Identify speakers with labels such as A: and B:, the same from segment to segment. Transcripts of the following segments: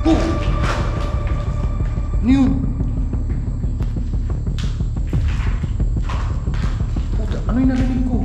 A: Ano yun? Puta, ano yung narinig ko?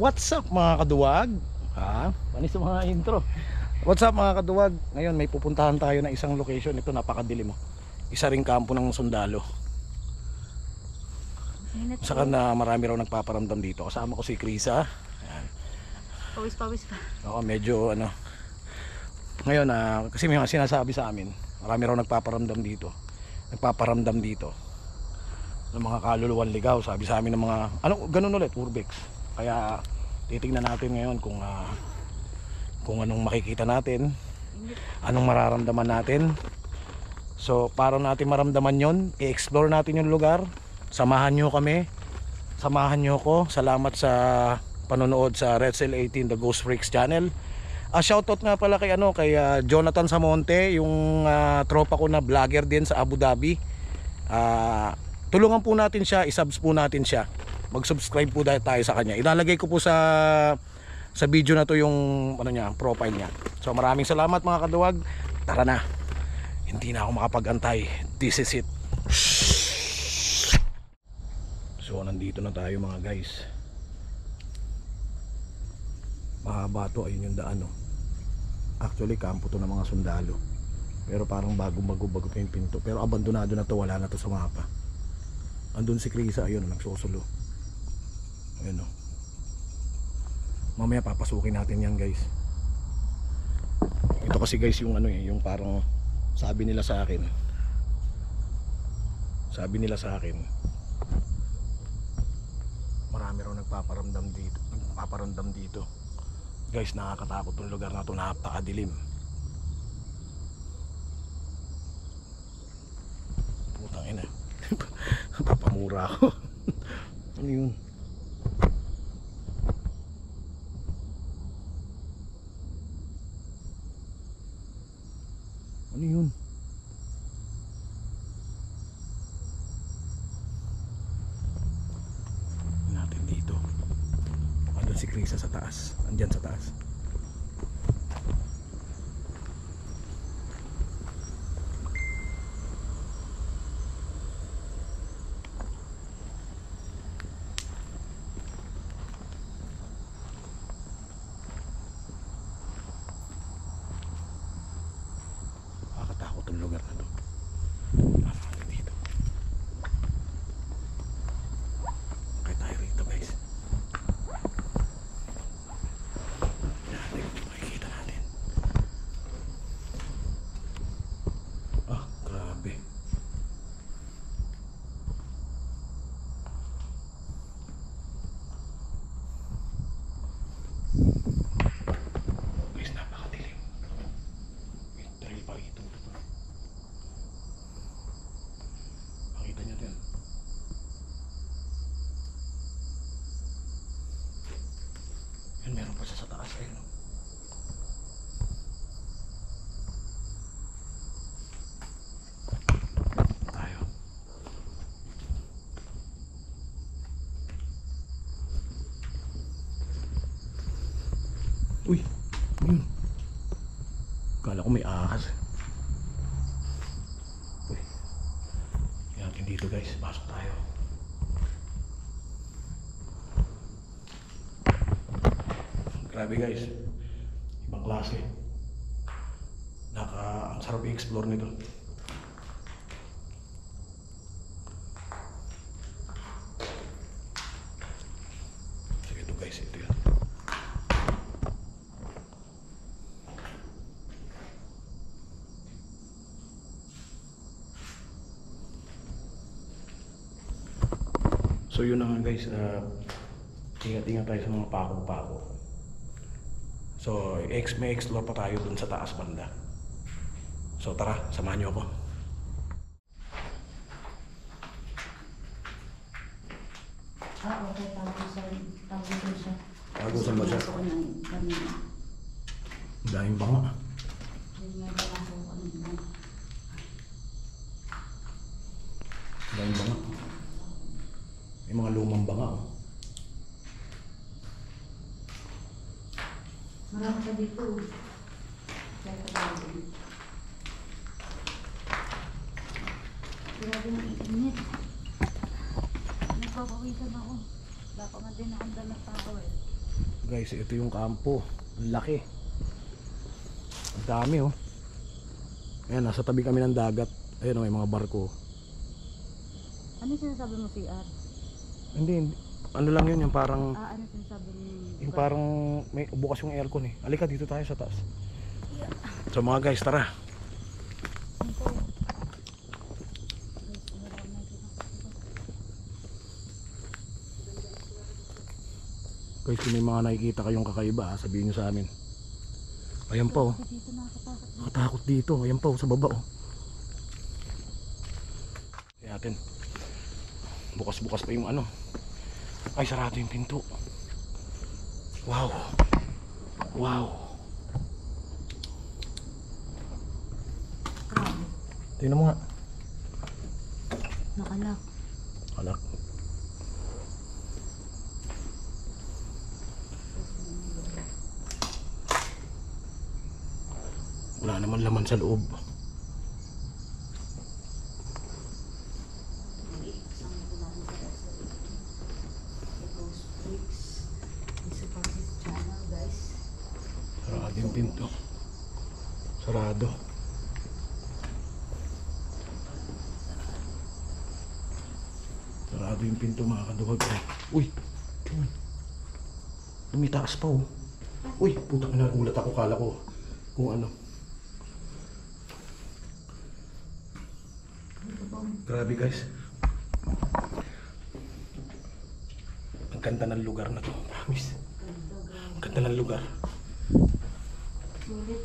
A: What's up mga kaduwag? Panis sa mga intro. What's up mga kaduwag? Ngayon may pupuntahan tayo na isang location. Ito napakadilim mo. Isa ring kampo ng sundalo. Saka na marami raw nagpaparamdam dito. Kasama ko si Krisa. Ayan.
B: Pawis pa.
A: Oo, medyo ano. Ngayon kasi may mga sinasabi sa amin. Marami raw nagpaparamdam dito. Nagpaparamdam dito ng mga kaluluwan ligaw. Sabi sa amin ng mga ano, ganun ulit, urbex. Kaya titingnan natin ngayon kung anong makikita natin, anong mararamdaman natin. So para natin maramdaman yon, i-explore natin yung lugar. Samahan nyo kami, samahan nyo ko. Salamat sa panonood sa Redcell 18 The Ghost Freaks channel. Shoutout nga pala kay Jonathan Samonte, yung tropa ko na vlogger din sa Abu Dhabi. Tulungan po natin siya, isubs po natin siya. Mag-subscribe po tayo sa kanya. Ilalagay ko po sa video na to yung profile niya. So maraming salamat mga kaduwag. Tara na. Hindi na ako makapag-antay. This is it. So nandito na tayo mga guys. Mahaba to, ayun yung daan, no. Actually kampo to ng mga sundalo. Pero parang bago pa yung pinto. Pero abandonado na to, wala na to sa mapa. Andun si Krisa, ayun, nagsusulo. Ayun, no. Mamaya papasukin natin yan guys. Ito kasi guys yung yung parang sabi nila sa akin marami raw nagpaparamdam dito guys. Nakakatakot tong lugar na to, napakadilim. Putang ina. Papamura ako. Ano yun? Ano yun? Natin dito. Andun si Krisa sa taas. Andyan sa taas. Lugar na to. Napakaganda dito. Kaya tayo rito guys. Yan, makikita natin. Grabe. Guys, napakadilim. Dahil pa ito. Pakita nyo din. Yan, meron pa siya sa taas. Ayun, no? Tayo. Uy, yun. Kala ko may ahas. Dito guys, pasok tayo. Grabe guys, ibang Ibang klase. Ang sarap i-explore nito. Sige ito guys, ito yan. So yun na nga guys, ingat-ingat tayo sa mga pako-pako. So may explore pa tayo dun sa taas banda. So tara, samahan niyo ako.
B: Okay. Tago siya.
A: Tagusan ba siya?
B: Gusto ko ng kanina.
A: Daming banga.
B: Yun nga pala ako kanina.
A: Daming banga. May mga lumang banga. Oh.
B: Marami ka dito. Kaya ka dito. Grabe yung init. Nagpapawisan ako. Baka nga din akong dalang tao eh.
A: Guys, ito yung kampo. Ang laki. Ang dami oh. Ayan, nasa tabi kami ng dagat. Ayan oh, may mga barko.
B: Ano sinasabi mo CR?
A: Hindi. Ano lang yun, yung parang...
B: Ano sinasabi mo?
A: Yung parang may bukas yung aircon eh. Halika dito tayo sa taas. So mga guys, tara. Guys, kung may mga nakikita kayong kakaiba, sabihin nyo sa amin. Ayan pa oh.
B: Dito nakakatakot.
A: Nakatakot dito. Ayan pa oh, sa baba oh. Ayan natin. Bukas-bukas pa yung ano. Ay, sarado yung pinto. Wow. Wow.
B: Grabe.
A: Tingnan mo nga.
B: Nakalak.
A: Alak. Wala naman laman sa loob. Sarado yung pinto. Sarado. Sarado yung pinto mga kaduwag. Uy! Lumitaas pa oh. Uy! Putang ina, ulat ako. Kala ko kung ano. Grabe guys. Ang ganda ng lugar na to. Promise. Ang ganda ng lugar.
B: Sulit.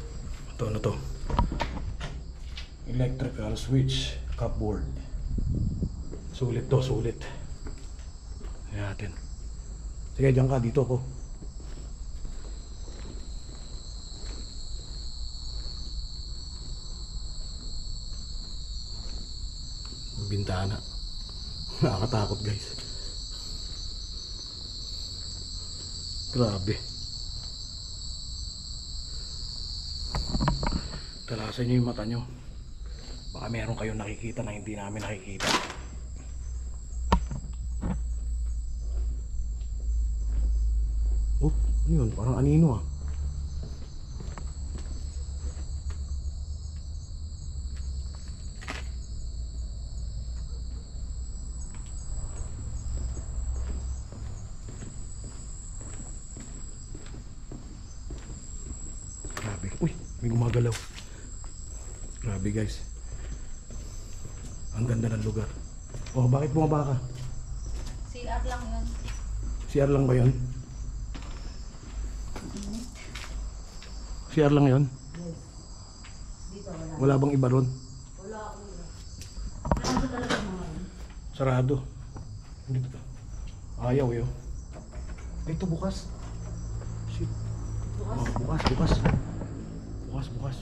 A: Ito, ano to? Electrical switch cupboard. Sulit to, sulit. Ayan natin. Sige, dyan ka. Dito ako. Bintana. Nakakatakot guys. Grabe. Talasan nyo yung mata nyo. Baka meron kayong nakikita na hindi namin nakikita. Oh, ano yun? Parang anino ah. Grabe. Uy, may gumagalaw. Grabe guys. Ang ganda ng lugar. Oh, bakit bumaba ka?
B: CR lang yun.
A: CR lang ba yun? CR lang yun?
B: Yes. Dito wala.
A: Wala bang iba ron?
B: Wala ako. Ano talaga mga yun?
A: Sarado. Hindi to. Ayaw eh. Oh. Ito bukas. Shit.
B: Bukas?
A: Oh, bukas, bukas. Bukas, bukas.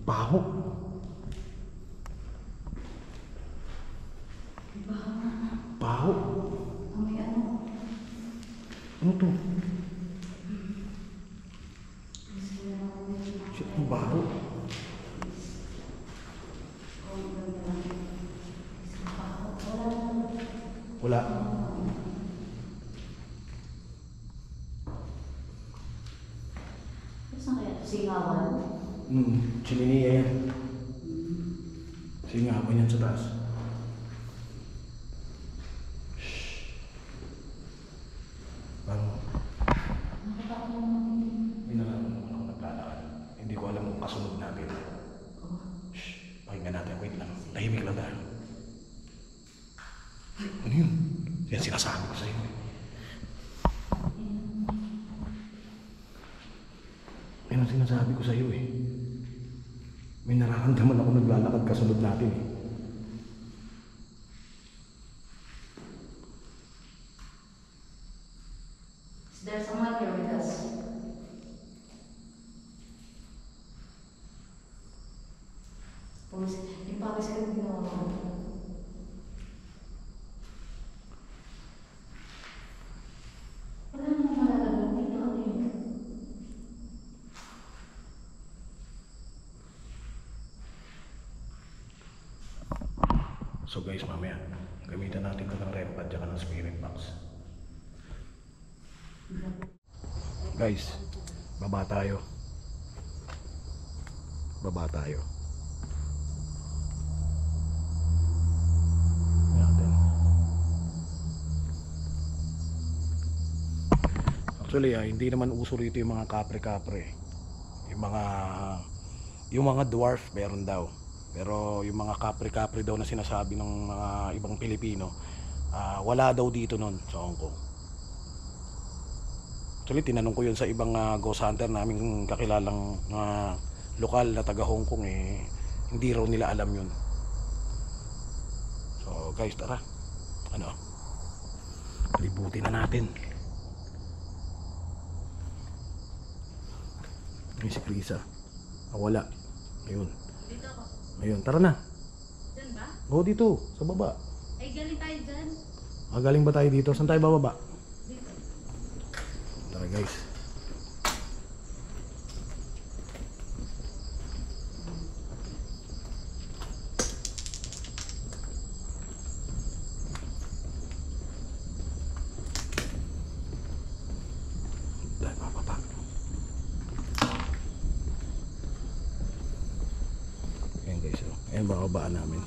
A: Baho. Baho.
B: May ano?
A: Ano to? Shit, ang baho. Wala.
B: Saan kaya ito? Singawan?
A: Chininiya yan. Singawan yan sa taas. Parang
B: Nakatakot mo naman.
A: may nalaman naman ako naglalakad. Hindi ko alam kung kasunod natin. Pakinggan natin. Wait lang. Tahimik lang tayo. Ano yun? Yan sinasabi ko sa'yo. Yan ang sinasabi ko sa'yo eh. May nararamdaman ako naglalakad kasunod natin eh.
B: Is there someone here with us? Pawis, yung pawis ka rin ginawa mo. Wala namang malalaman. Dito ano yun?
A: So guys, mamaya, gamitan natin ito ng REM pad at ng spirit box. Guys, baba tayo. Baba tayo. Natin. Actually, hindi naman uso rito yung mga kapre-kapre. Yung mga dwarf meron daw. Pero yung mga kapre-kapre daw na sinasabi ng mga ibang Pilipino, wala daw dito nun sa Hong Kong. Actually, tinanong ko yun sa ibang ghost hunter naming kakilalang lokal na taga Hong Kong eh, hindi raw nila alam yun. So guys, tara. Ano? Libutin na natin. May si Krisa. Wala. Ayun.
C: Dito ako.
A: Ayun, tara na.
C: Diyan ba?
A: O dito, sa baba.
C: Ay, galing tayo dyan.
A: Galing ba tayo dito? Saan tayo bababa?
C: Dito.
A: Tara guys. Tayo bababa. Ayan guys, oh. Ayan bababaan namin.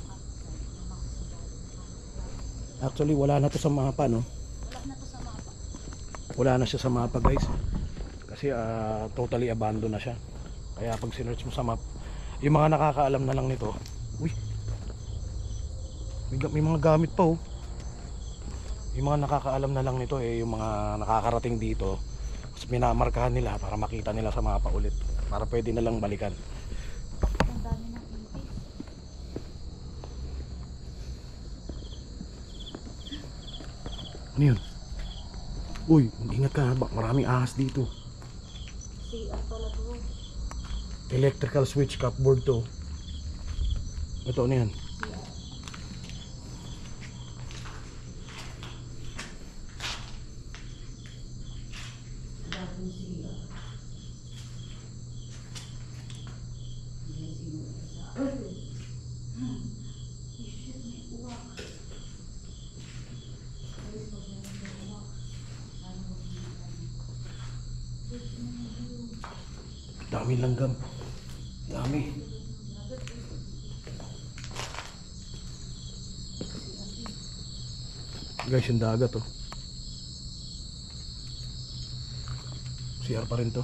A: Actually, wala na to sa mapa, no?
C: Wala na to sa mapa.
A: Wala na siya sa mapa guys, kasi totally abandoned na siya. Kaya pag sinearch mo sa map, yung mga nakakaalam na lang nito, uy, may mga gamit pa oh. Yung mga nakakaalam na lang nito eh, yung mga nakakarating dito, tapos minamarkahan nila para makita nila sa mapa ulit, para pwede na lang balikan.
C: Ang dami ng ipis.
A: Ano yun? Uy, ingat ka, maraming ahas dito.
C: CR pala to.
A: Electrical switch cupboard to. Ito, ano yan?
B: Dating siya.
A: Dami langgam. Dami. Guys, yung dagat oh. CR pa rin to.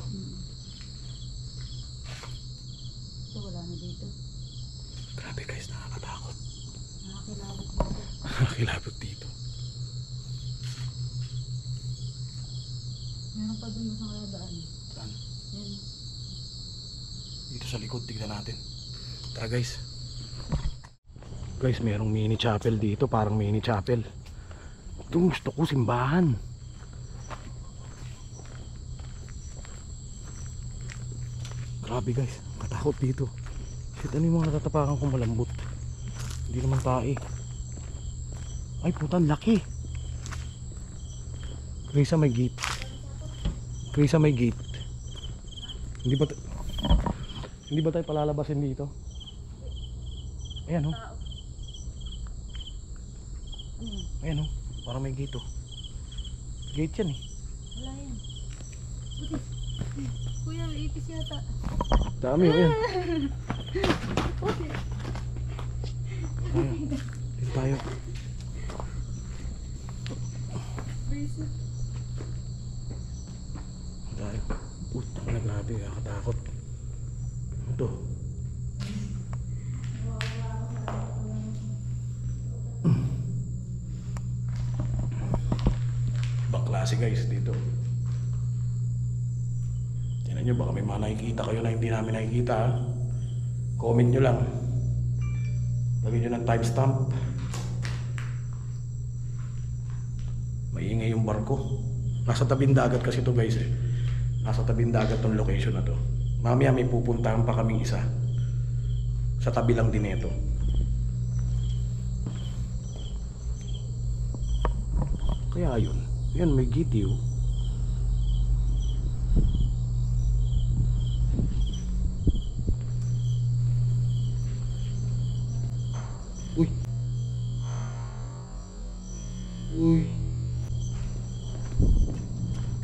C: Ito, wala na dito.
A: Grabe guys, nakakatakot.
C: Nakakilabot dito.
A: Nakakilabot dito.
C: Meron pa dun sa kaya daan.
A: Saan?
C: Yan.
A: Dito sa likod, tignan natin. Tara guys. Guys, merong mini chapel dito, parang mini chapel. Ito, gusto ko simbahan. Grabe guys, katakot dito. Shit, ano yung mga natatapakan kong malambot? Hindi naman tae. Ay putan, laki. Krisa may gate. Krisa may gate. Hindi ba tayo palalabasin dito? Ayan oh. Ayan oh. Parang may gate oh. Gate yan eh.
C: Wala yan. Buti. Kuya, ipis yata.
A: Dami yun. Ayun. Dito tayo. Tayo. Putang na, grabe. Kakatakot. Ano to? Ibang klase guys dito. Tingnan nyo, baka may mga nakikita kayo na hindi namin nakikita. Ha? Comment nyo lang. Lagyan nyo ng timestamp. Maingay yung barko. Nasa tabing dagat kasi to guys eh. Nasa tabing dagat tong location na to. Mamaya may pupuntahan pa kaming isa. Sa tabi lang din ito. Kaya yun. Yan, may gitiw. Uy. Uy.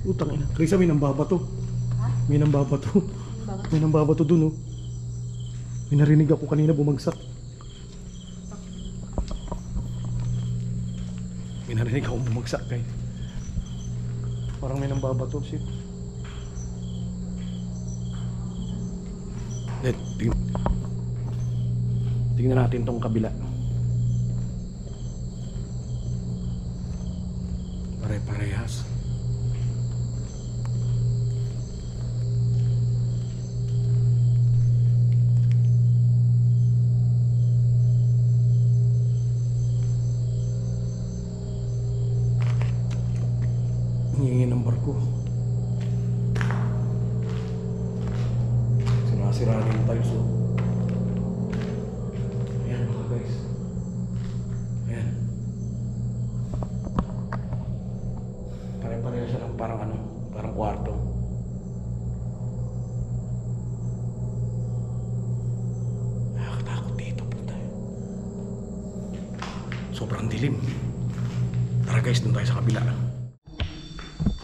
A: Utang ina. Krisa, may nambabato.
C: Ha?
A: May nambabato.
C: Bakit?
A: May nambabato dun oh. May narinig ako kanina bumagsak. May narinig ako bumagsak kay. Parang may nambabato shit. Tingnan natin tong kabila. Pare-parehas. Hingin ng barko. Sinasira rin tayo so. Ayan mga guys. Ayan. Pare-pareha siya ng parang ano, parang kwarto. Nakakatakot dito puta. Sobrang dilim. Tara guys, dun tayo sa kabila.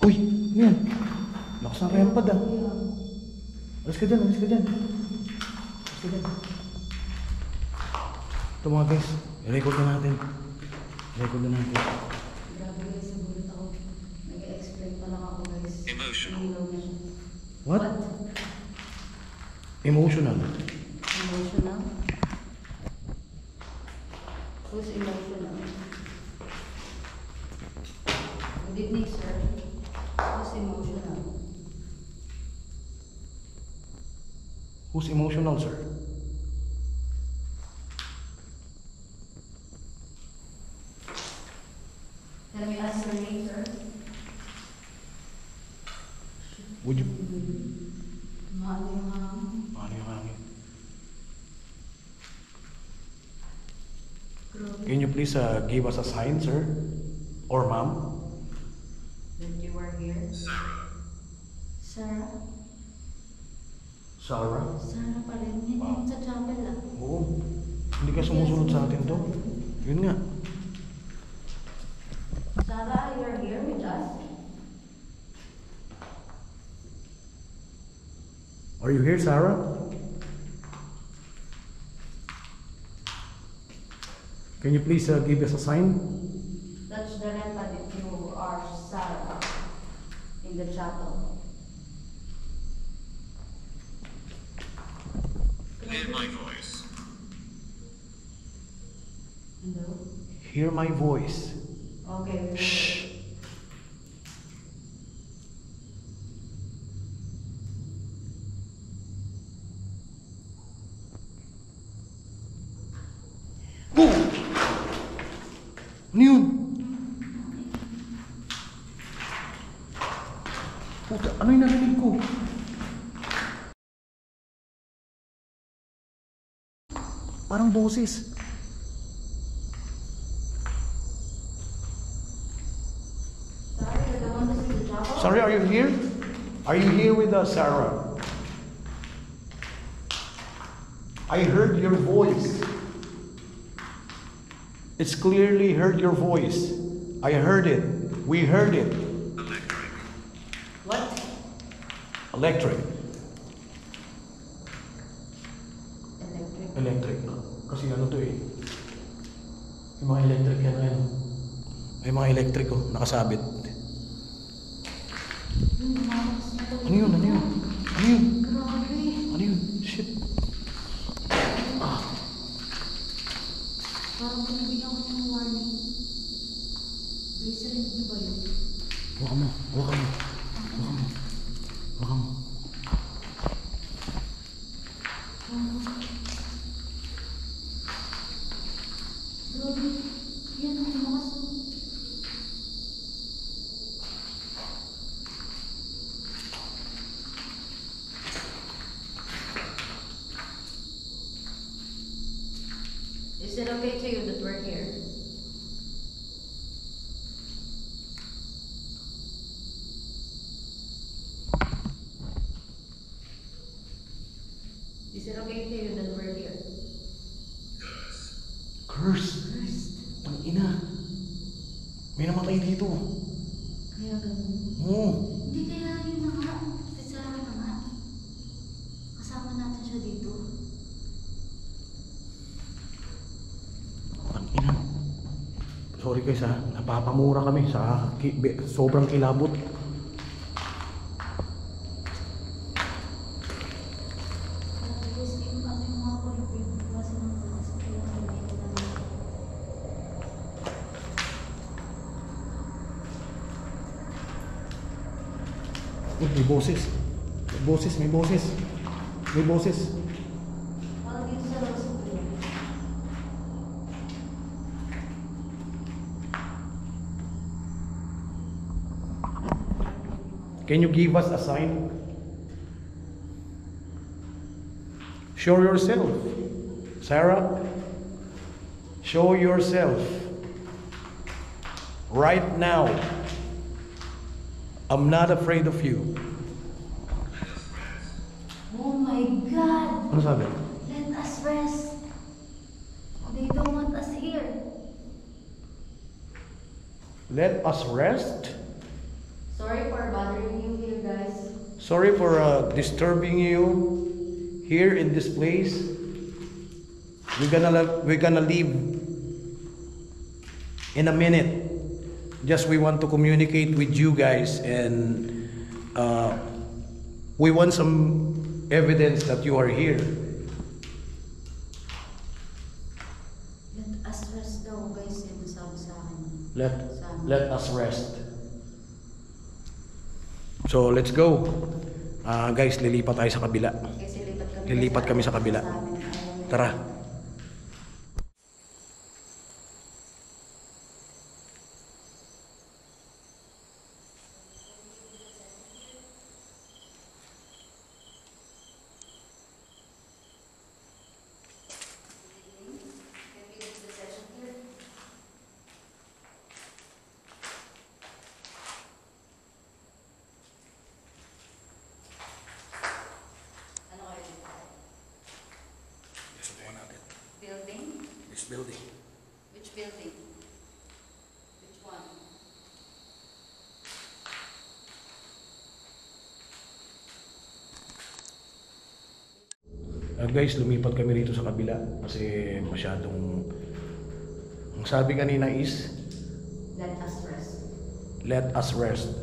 A: Uy, ano yan? Lakas ng rempad ah. Alas ka dyan, alas ka dyan. Alas ka dyan. Ito mga guys, i-record na natin. I-record na natin.
C: Grabe guys, nagulat ako. Nag-explain pa lang ako guys.
D: Emotional.
C: Ilaw na siya.
A: What? Emotional.
C: Emotional? Who's emotional? Good evening, sir. Who's emotional?
A: Who's emotional, sir?
C: Can we ask your name, sir?
A: Would you...
C: Mahal yung hangin.
A: Ano yung hangin?
C: Grabe.
A: Can you please give us a sign, sir? Or ma'am?
C: That you are here. Sarah?
A: Sarah?
C: Sarah pa rin. Yan
A: Wow.
C: sa chapel ah.
A: Oo. Hindi ka sumusunod sa atin to. Yun nga.
C: Sarah, you're here with us?
A: Are you here, Sarah? Can you please give us a sign?
C: Touch the lampad if you are Sarah in the chapel.
D: Hear my voice.
C: Hello?
A: Hear my voice.
C: Okay.
A: Shh. Oh! Ano yun? Puta, ano yung narinig ko? Parang boses.
C: Sorry, you're the one to see the chapel?
A: Sorry, are you here? Are you here with Sarah? I heard your voice. It's clearly heard your voice. I heard it. We heard it.
D: Electric.
C: What?
A: Electric.
C: Electric.
A: Electric. Kasi ano to eh. Yung mga electric yan ngayon. May mga electric oh, nakasabit. Ano yun? Ano yun? Ano yun?
C: Grabe.
A: Ano yun? Shit.
C: Parang binibigyan ko ng warning. Base rin di ba yun?
A: Huwag mo. Huwag mo. Huwag mo. Huwag mo.
C: Grabe. Yan ang lumakas. Is it okay to you that we're here? Is it okay to you that we're here?
A: Curse. Ang ina. May namatay dito.
C: Kaya ganun.
A: Oo.
B: Hindi kaya yun na nga. Si Sarah na nga. Kasama natin siya dito.
A: Ang ina. Sorry guys ha. Napapamura kami sa sobrang kilabot.
B: Tapos yung ano yung mga kulipin. Kasi nang bukas. Kaya kami na
A: May boses. May boses. May boses. May boses.
B: parang dito sa labas ng tuloy.
A: Can you give us a sign? Show yourself. Sarah, show yourself. Right now. I'm not afraid of you.
B: Oh my God!
A: Ano sabi?
B: Let us rest. They don't want us here.
A: Let us rest.
C: Sorry for bothering you here, guys.
A: Sorry for disturbing you here in this place. We're gonna leave in a minute. Just we want to communicate with you guys, and we want some evidence that you are here.
B: Let us rest daw guys. Yung sabi sa akin.
A: Let us rest. So let's go. Guys, lilipat tayo sa kabila.
C: Kasi
A: Lilipat kami sa kabila. Tara.
C: Building?
A: This building.
C: Which building? Which one?
A: Guys, lumipat kami rito sa kabila kasi masyadong, ang sabi kanina is
C: Let us rest.
A: let us rest.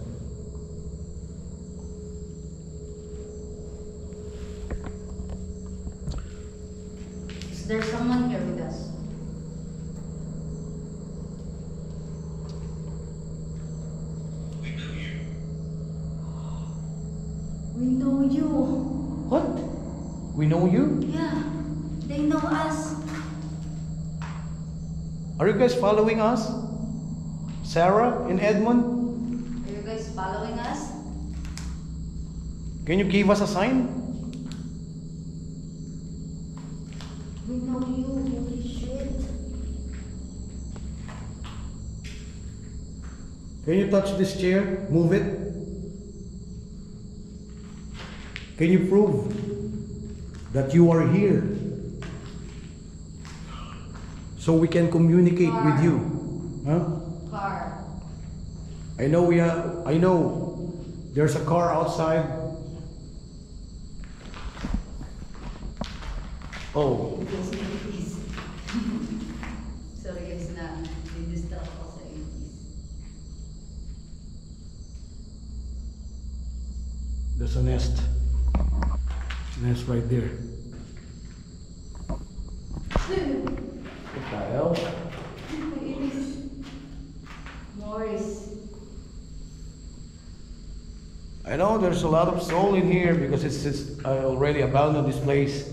C: Is there someone here with us?
B: We know you.
A: What? We know you?
B: Yeah. They know us.
A: Are you guys following us? Sarah and Edmund?
C: Are you guys following us?
A: Can you give us a sign?
B: We know you. Holy shit.
A: Can you touch this chair? Move it. Can you prove that you are here? So we can communicate with you. Huh?
C: Car.
A: I know there's a car outside. Oh,
C: Yes, please. Sorry guys na didistract ako sa 80s.
A: there's a nest. Nest right there. What the hell?
C: Morris.
A: I know there's a lot of soul in here because I already abandoned this place.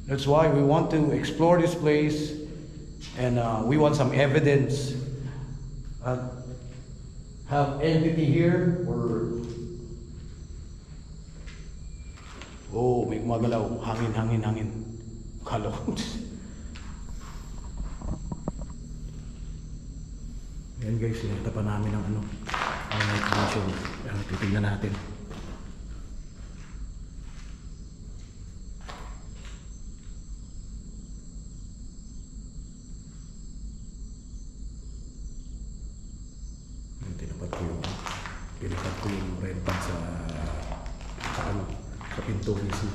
A: That's why we want to explore this place, and we want some evidence. Have entity here or oh, may gumagalaw. Hangin. Kala ko. Yan guys, sinita pa namin ang ang night vision. Titignan natin. Tinapat ko yung red tag sa pinto mismo.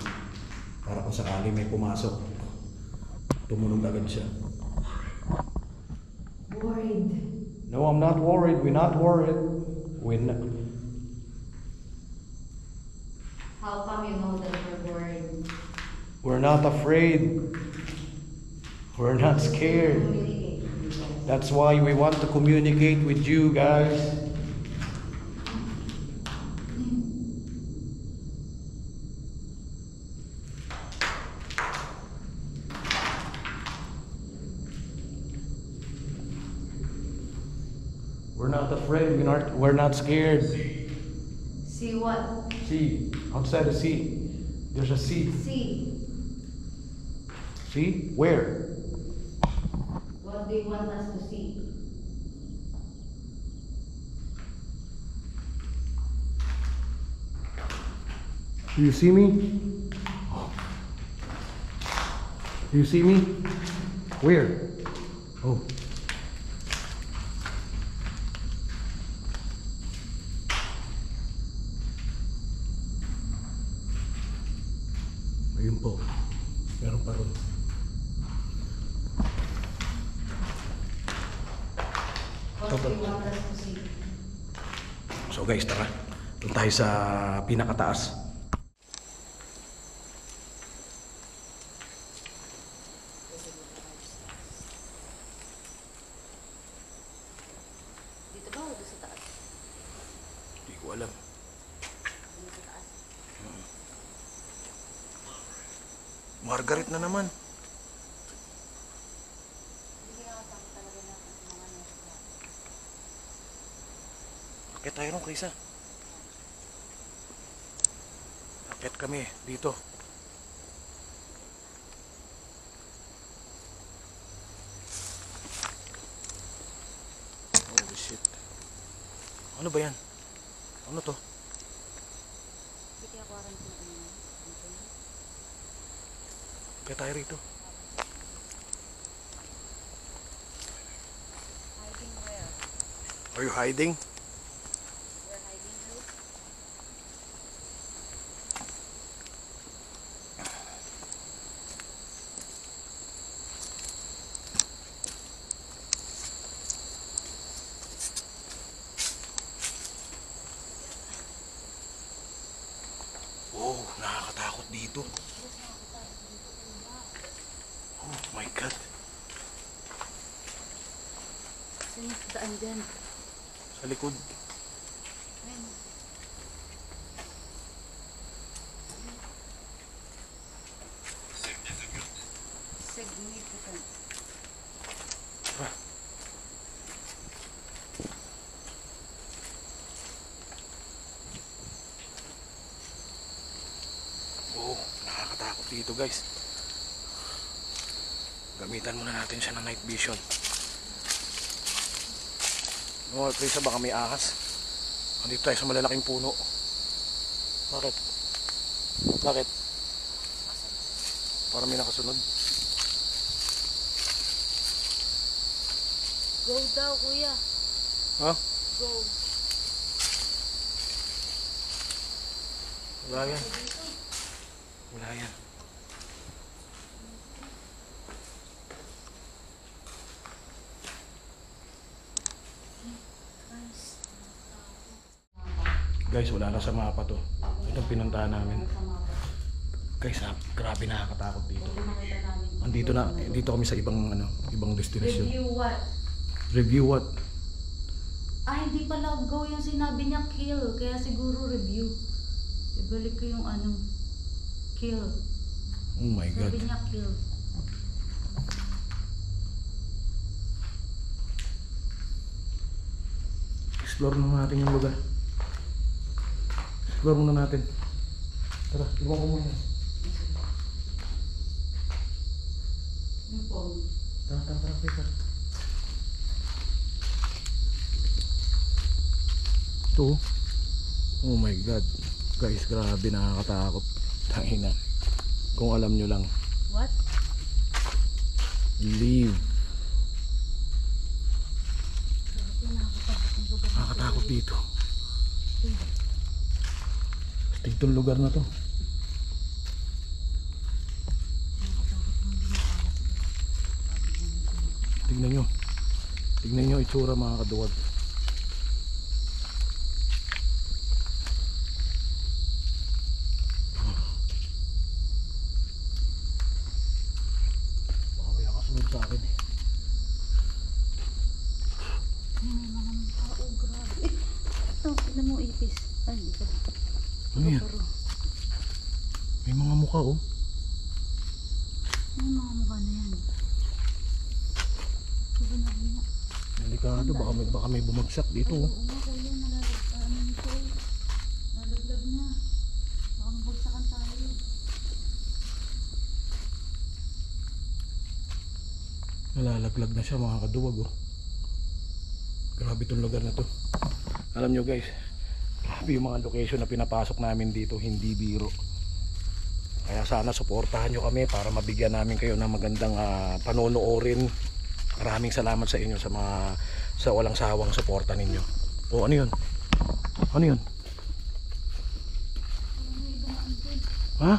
A: Para kung sakali may pumasok, tumunog agad siya.
C: Worried.
A: No, I'm not worried. We're not worried.
C: How come you know that we're worried?
A: We're not afraid. We're not scared.
C: Communicate with you guys.
A: That's why we want to communicate with you guys. We're not afraid. We're not scared.
C: See what?
A: See, outside the sea. There's a sea.
C: See.
A: See? Where?
C: What do you want us to see?
A: Do you see me? Do you see me? Where? Oh. Ayun po. Meron pa ron.
C: What do you want us to see?
A: So guys, tara. Doon tayo sa pinakataas.
C: Dito ba o doon sa taas?
A: Hindi ko alam.
C: Doon sa taas.
A: Margaret na naman.
C: Hindi nakasama talaga natin ang mga nasa.
A: Akit tayo ron, Krisa. Akit kami dito. Holy shit. Ano ba yan? Ano to?
C: Hindi kaya quarantine ko naman.
A: Akit tayo rito.
C: Hiding where?
A: Are you hiding?
C: We're hiding here.
A: Oh, nakakatakot dito. Oh my God.
C: Saan yung daan dyan?
A: Sa likod.
C: Ayan. Significant.
A: Oh, nakakatakot dito guys. Gamitan muna natin siya ng night vision. Oh, Prisa, baka may ahas. Andito tayo sa malalaking puno. Bakit? Bakit? Para may nakasunod.
C: Go daw, kuya.
A: Ha?
C: Go.
A: Wala yan. Wala yan. Guys, wala na sa mapa to. Itong pinuntahan namin. Guys, grabe nakakatakot dito. Andito kami sa ibang destination.
C: Review what?
A: Review what?
C: Hindi pala go yung sinabi niya kill. Kaya siguro review. Ibalik ko yung kill.
A: Oh my God.
C: Sabi niya kill.
A: Explore na natin yung lugar. Explore muna natin. Tara, iwan ko muna.
C: Yung phone.
A: Tara, Peter. Ito. Oh my God. Guys, grabe nakakatakot. Tangina. Kung alam nyo lang.
C: What?
A: Leave. Nakakatakot dito. Itong lugar na to. Tignan nyo itsura mga kaduwag. Baka may nakasunod sa akin eh.
C: May mga tao, grabe. Ito, tignan mo ipis. Hindi ka.
A: Ano yan? May mga mukha oh.
C: May mga mukha na yan. Sabi na niya.
A: Delikado, baka may bumagsak dito oh.
C: Oo nga kuya, nalaglag na. Baka mabagsakan tayo.
A: Nalalaglag na siya mga kaduwag oh. Grabe itong lugar na to. Alam nyo guys, grabe yung mga location na pinapasok namin dito, hindi biro. Kaya sana suportahan nyo kami para mabigyan namin kayo ng magandang panonoorin. Maraming salamat sa inyo sa walang sawang suporta ninyo. O ano yun? Ano yun? Ha?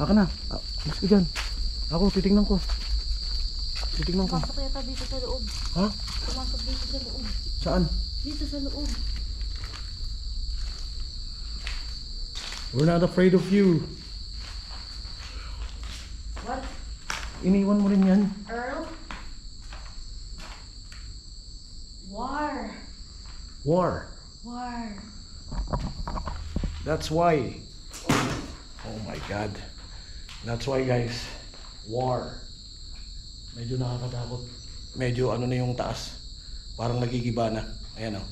A: Aka na. Mas ka dyan. Ako, titignan ko.
C: Pumasok yata dito sa loob.
A: Ha?
C: Pumasok dito sa loob.
A: Saan?
C: Dito sa loob.
A: We're not afraid of you.
C: What?
A: Iniwan mo rin yan.
C: Earl? War.
A: War. That's why. Oh my God. That's why guys. War. Medyo nakakatakot. Medyo ano na yung taas. Parang nagigiba na. Ayan o.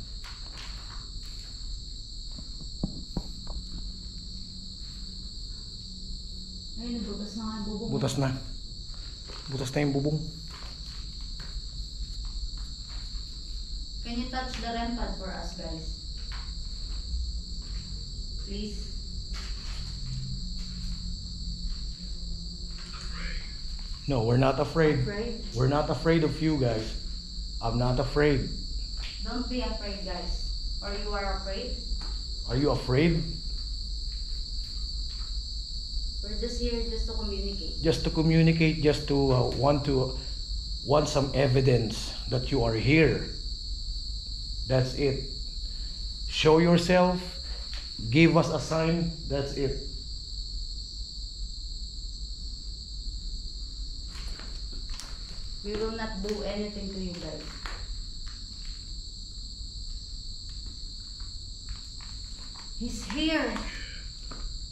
C: Ayun, butas na nga yung bubong.
A: Butas na. Butas na yung bubong.
C: Can you touch the REM pad for us, guys? Please.
A: No, we're not afraid.
C: Afraid?
A: We're not afraid of you guys. I'm not afraid.
C: Don't be afraid, guys. Or you are afraid?
A: Are you afraid?
C: We're just here just to communicate.
A: Just to communicate, just to want some evidence that you are here. That's it. Show yourself. Give us a sign. That's it.
C: We will not do anything to you guys. He's here.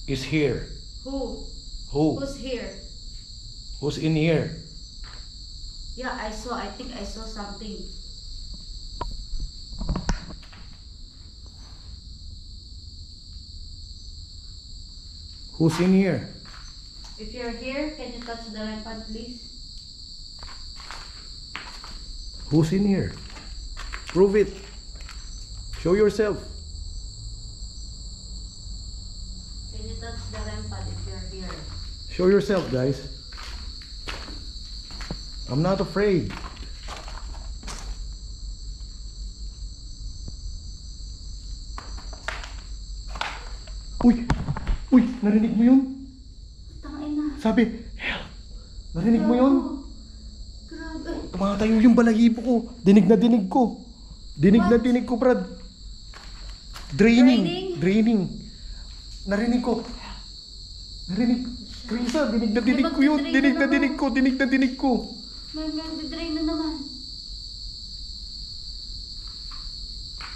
A: Is here.
C: Who?
A: Who?
C: Who's here?
A: Who's in here?
C: Yeah, I think I saw something.
A: Who's in here?
C: If you're here, can you touch the REM pad, please?
A: Who's in here? Prove it. Show yourself.
C: Can you touch the REM pad if you're here?
A: Show yourself, guys. I'm not afraid. Uy, narinig mo yun?
C: Tangin na.
A: Sabi, help. Narinig mo yun?
C: Grabe.
A: Tumatayo yung balahibo ko. Dinig na dinig ko. Dinig na dinig ko, Brad. Draining. Narinig ko. Narinig. Krisa, dinig na dinig ko yun. Dinig na dinig ko.
C: May drain na naman.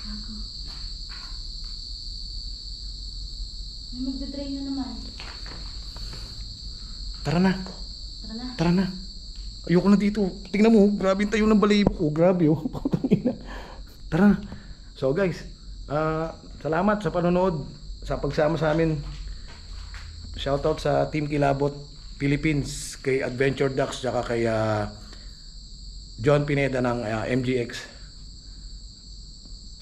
C: Gago. May magda-drain na naman.
A: Tara na.
C: Tara na.
A: Tara na. Ayoko na dito. Tingnan mo, grabe yung tayo ng balahibo ko. Grabe oh. Putangina. Tara na. So guys, salamat sa panonood, sa pagsama sa amin. Shoutout sa Team Kilabot Philippines, kay Adventure Ducks, tsaka kay John Pineda ng MGX.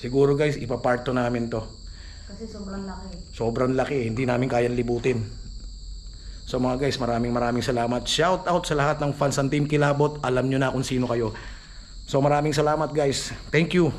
A: Siguro guys, ipapart to namin to.
C: Kasi sobrang laki.
A: Sobrang laki, hindi namin kayang libutin. So mga guys, maraming salamat. Shout out sa lahat ng fans ng Team Kilabot. Alam nyo na kung sino kayo. So maraming salamat guys. Thank you.